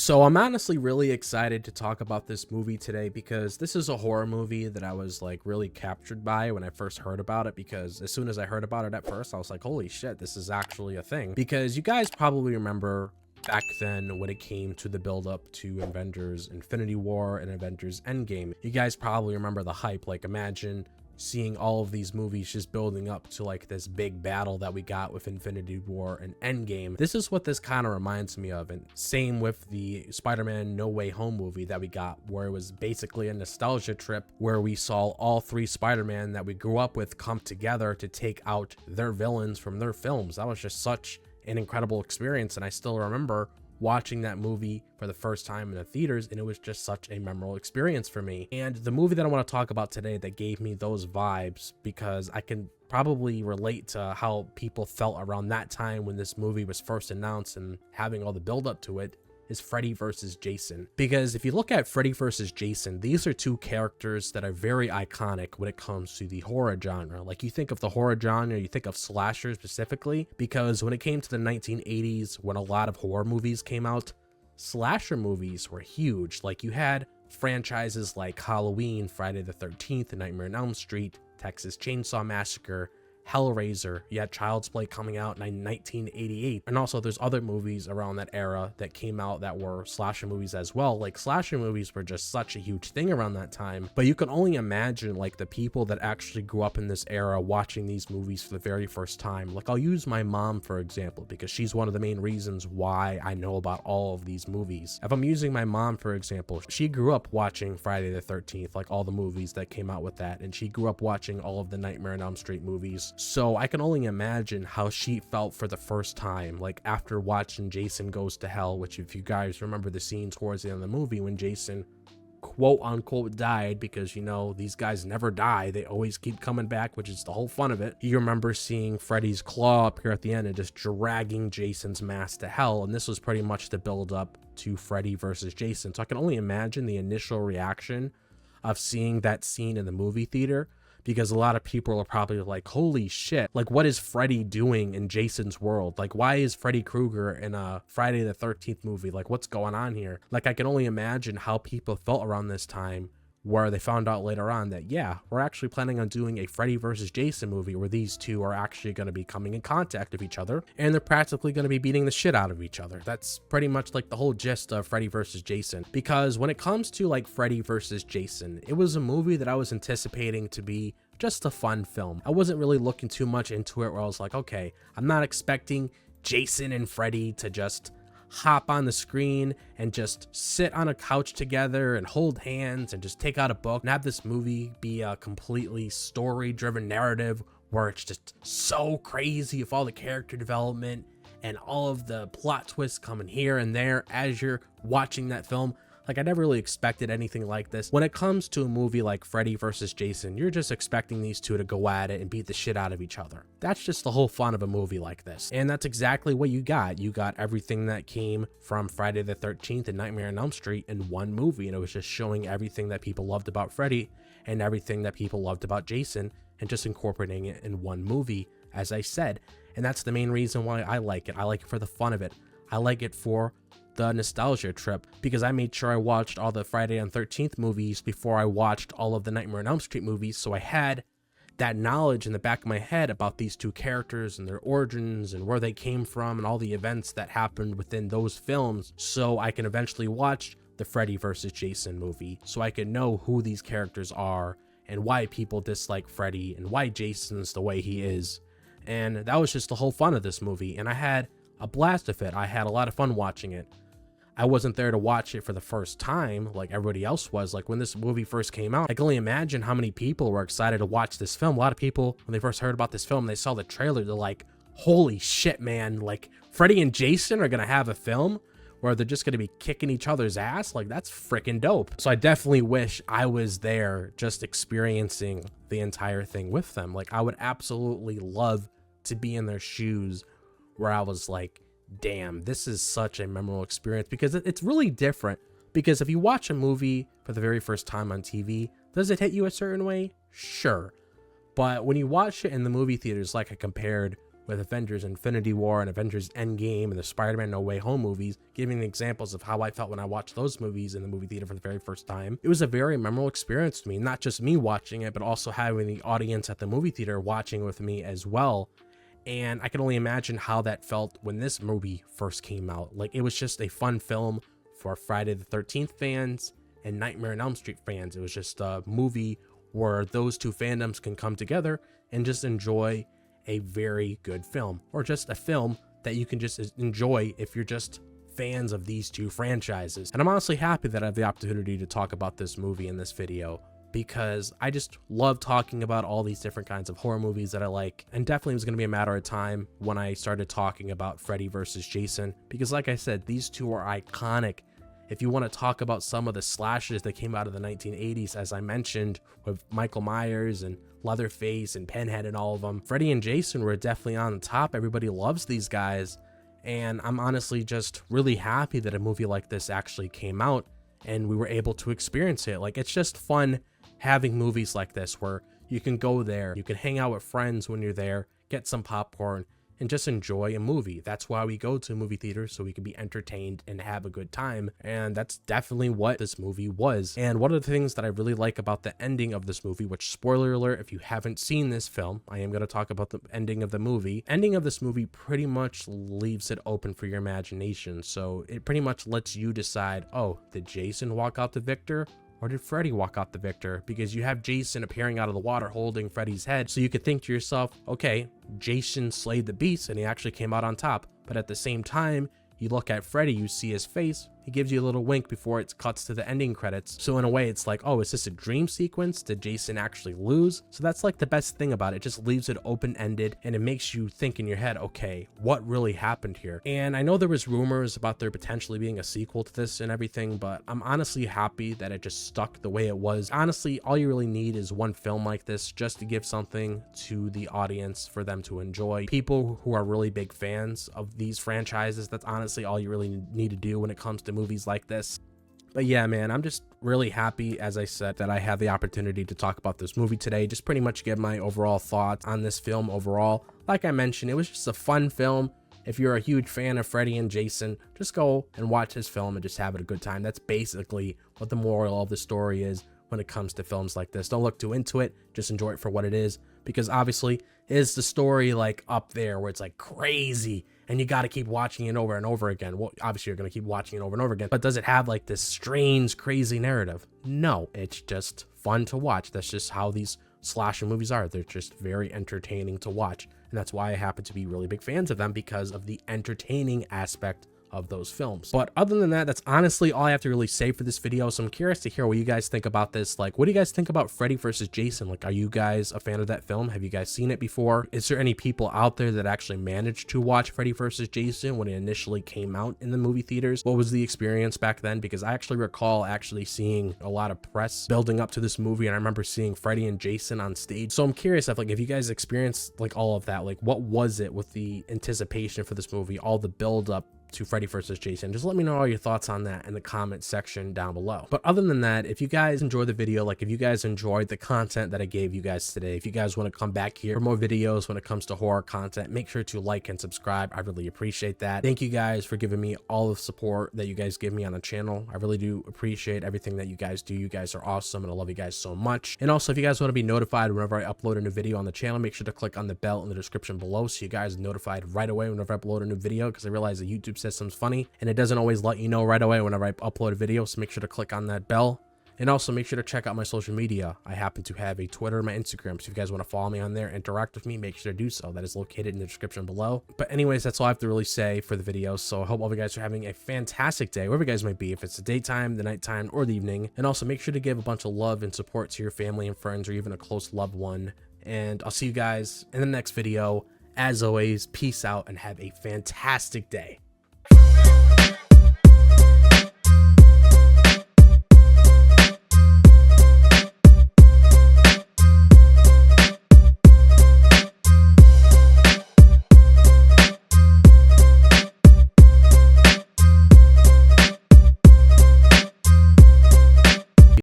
So I'm honestly really excited to talk about this movie today because this is a horror movie that I was like really captured by when I first heard about it, because as soon as I heard about it at first I was like, holy shit, this is actually a thing. Because you guys probably remember back then when it came to the build up to Avengers Infinity War and Avengers Endgame. You guys probably remember the hype. Like, imagine seeing all of these movies just building up to like this big battle that we got with Infinity War and Endgame. This is what this kind of reminds me of. And same with the Spider-Man No Way Home movie that we got, where it was basically a nostalgia trip where we saw all three Spider-Man that we grew up with come together to take out their villains from their films. That was just such an incredible experience, and I still remember watching that movie for the first time in the theaters, and it was just such a memorable experience for me. And the movie that I want to talk about today that gave me those vibes, because I can probably relate to how people felt around that time when this movie was first announced and having all the build up to it, is Freddy versus Jason. Because if you look at Freddy versus Jason, these are two characters that are very iconic when it comes to the horror genre. Like, you think of the horror genre, you think of slasher specifically, because when it came to the 1980s, when a lot of horror movies came out, slasher movies were huge. Like, you had franchises like Halloween, Friday the 13th, Nightmare on Elm Street, Texas Chainsaw Massacre, Hellraiser. You had Child's Play coming out in 1988, and also there's other movies around that era that came out that were slasher movies as well. Like, slasher movies were just such a huge thing around that time, but you can only imagine like the people that actually grew up in this era watching these movies for the very first time. Like, I'll use my mom for example, because she's one of the main reasons why I know about all of these movies. If I'm using my mom for example, she grew up watching Friday the 13th, like all the movies that came out with that, and she grew up watching all of the Nightmare on Elm Street movies. So I can only imagine how she felt for the first time, like after watching Jason Goes to Hell, which, if you guys remember the scene towards the end of the movie when Jason quote unquote died, because you know these guys never die, they always keep coming back, which is the whole fun of it. You remember seeing Freddy's claw appear at the end and just dragging Jason's mask to hell, and this was pretty much the build up to Freddy versus Jason. So I can only imagine the initial reaction of seeing that scene in the movie theater, because a lot of people are probably like, holy shit, like what is Freddy doing in Jason's world? Like, why is Freddy Kreuger in a Friday the 13th movie? Like, what's going on here? Like, I can only imagine how people felt around this time, where they found out later on that, yeah, we're actually planning on doing a Freddy versus Jason movie where these two are actually going to be coming in contact with each other, and they're practically going to be beating the shit out of each other. That's pretty much like the whole gist of Freddy versus Jason. Because when it comes to like Freddy versus Jason, it was a movie that I was anticipating to be just a fun film. I wasn't really looking too much into it, where I was like, okay, I'm not expecting Jason and Freddy to just hop on the screen and just sit on a couch together and hold hands and just take out a book and have this movie be a completely story driven narrative where it's just so crazy with all the character development and all of the plot twists coming here and there as you're watching that film. Like, I never really expected anything like this. When it comes to a movie like Freddy versus Jason, you're just expecting these two to go at it and beat the shit out of each other. That's just the whole fun of a movie like this. And that's exactly what you got. You got everything that came from Friday the 13th and Nightmare on Elm Street in one movie. And it was just showing everything that people loved about Freddy and everything that people loved about Jason, and just incorporating it in one movie, as I said. And that's the main reason why I like it. I like it for the fun of it. I like it for the nostalgia trip, because I made sure I watched all the Friday the 13th movies before I watched all of the Nightmare on Elm Street movies, so I had that knowledge in the back of my head about these two characters and their origins and where they came from and all the events that happened within those films, so I can eventually watch the Freddy versus Jason movie, so I can know who these characters are and why people dislike Freddy and why Jason's the way he is. And that was just the whole fun of this movie, and I had a blast with it. I had a lot of fun watching it. I wasn't there to watch it for the first time like everybody else was. Like, when this movie first came out, I can only imagine how many people were excited to watch this film. A lot of people, when they first heard about this film, they saw the trailer, they're like, holy shit, man, like Freddy and Jason are gonna have a film where they're just gonna be kicking each other's ass. Like, that's freaking dope. So I definitely wish I was there just experiencing the entire thing with them. Like, I would absolutely love to be in their shoes, where I was like, damn, this is such a memorable experience, because it's really different. Because if you watch a movie for the very first time on TV, does it hit you a certain way? Sure. But when you watch it in the movie theaters, like I compared with Avengers Infinity War and Avengers Endgame and the Spider-Man No Way Home movies, giving examples of how I felt when I watched those movies in the movie theater for the very first time. It was a very memorable experience to me, not just me watching it, but also having the audience at the movie theater watching with me as well. And I can only imagine how that felt when this movie first came out. Like, it was just a fun film for Friday the 13th fans and Nightmare on Elm Street fans. It was just a movie where those two fandoms can come together and just enjoy a very good film, or just a film that you can just enjoy if you're just fans of these two franchises. And I'm honestly happy that I have the opportunity to talk about this movie in this video, because I just love talking about all these different kinds of horror movies that I like. And definitely it was going to be a matter of time when I started talking about Freddy versus Jason, because like I said, these two are iconic. If you want to talk about some of the slashers that came out of the 1980s, as I mentioned, with Michael Myers and Leatherface and Pinhead and all of them, Freddy and Jason were definitely on the top. Everybody loves these guys. And I'm honestly just really happy that a movie like this actually came out and we were able to experience it. Like, it's just fun having movies like this where you can go there, you can hang out with friends when you're there, get some popcorn, and just enjoy a movie. That's why we go to movie theaters, so we can be entertained and have a good time. And that's definitely what this movie was. And one of the things that I really like about the ending of this movie, which, spoiler alert, if you haven't seen this film, I am going to talk about the ending of the movie. Ending of this movie pretty much leaves it open for your imagination. So it pretty much lets you decide, oh, did Jason walk out the victor? Or did Freddy walk out the victor? Because you have Jason appearing out of the water holding Freddy's head. So you could think to yourself, okay, Jason slayed the beast and he actually came out on top. But at the same time, you look at Freddy, you see his face, he gives you a little wink before it cuts to the ending credits. So in a way, it's like, oh, is this a dream sequence? Did Jason actually lose? So that's like the best thing about it. It just leaves it open-ended and it makes you think in your head, okay, what really happened here? And I know there was rumors about there potentially being a sequel to this and everything, but I'm honestly happy that it just stuck the way it was. Honestly, all you really need is one film like this just to give something to the audience for them to enjoy. People who are really big fans of these franchises, that's honestly all you really need to do when it comes to movies like this. But yeah, man, I'm just really happy, as I said, that I have the opportunity to talk about this movie today. Just pretty much give my overall thoughts on this film overall. Like I mentioned, it was just a fun film. If you're a huge fan of Freddy and Jason, just go and watch this film and just have a good time. That's basically what the moral of the story is when it comes to films like this. Don't look too into it, just enjoy it for what it is, because obviously is the story like up there where it's like crazy and you got to keep watching it over and over again? Well, obviously you're going to keep watching it over and over again, but does it have like this strange, crazy narrative? No, it's just fun to watch. That's just how these slasher movies are. They're just very entertaining to watch, and that's why I happen to be really big fans of them, because of the entertaining aspect of those films. But other than that, that's honestly all I have to really say for this video. So I'm curious to hear what you guys think about this. Like, what do you guys think about Freddy versus Jason? Like, are you guys a fan of that film? Have you guys seen it before? Is there any people out there that actually managed to watch Freddy versus Jason when it initially came out in the movie theaters? What was the experience back then? Because I actually recall seeing a lot of press building up to this movie, and I remember seeing Freddy and Jason on stage. So I'm curious if you guys experienced like all of that, like what was it with the anticipation for this movie, all the build up to Freddy versus Jason? Just let me know all your thoughts on that in the comment section down below. But other than that, if you guys enjoyed the video, like if you guys enjoyed the content that I gave you guys today, if you guys want to come back here for more videos when it comes to horror content, make sure to like and subscribe. I really appreciate that. Thank you guys for giving me all the support that you guys give me on the channel. I really do appreciate everything that you guys do. You guys are awesome and I love you guys so much. And also, if you guys want to be notified whenever I upload a new video on the channel, make sure to click on the bell in the description below so you guys are notified right away whenever I upload a new video, because I realize the YouTube system's funny and it doesn't always let you know right away whenever I upload a video. So make sure to click on that bell. And also make sure to check out my social media. I happen to have a Twitter and my Instagram, so if you guys want to follow me on there, interact with me, make sure to do so. That is located in the description below. But anyways, that's all I have to really say for the video. So I hope all of you guys are having a fantastic day, wherever you guys might be, if it's the daytime, the nighttime, or the evening. And also make sure to give a bunch of love and support to your family and friends, or even a close loved one. And I'll see you guys in the next video. As always, peace out and have a fantastic day.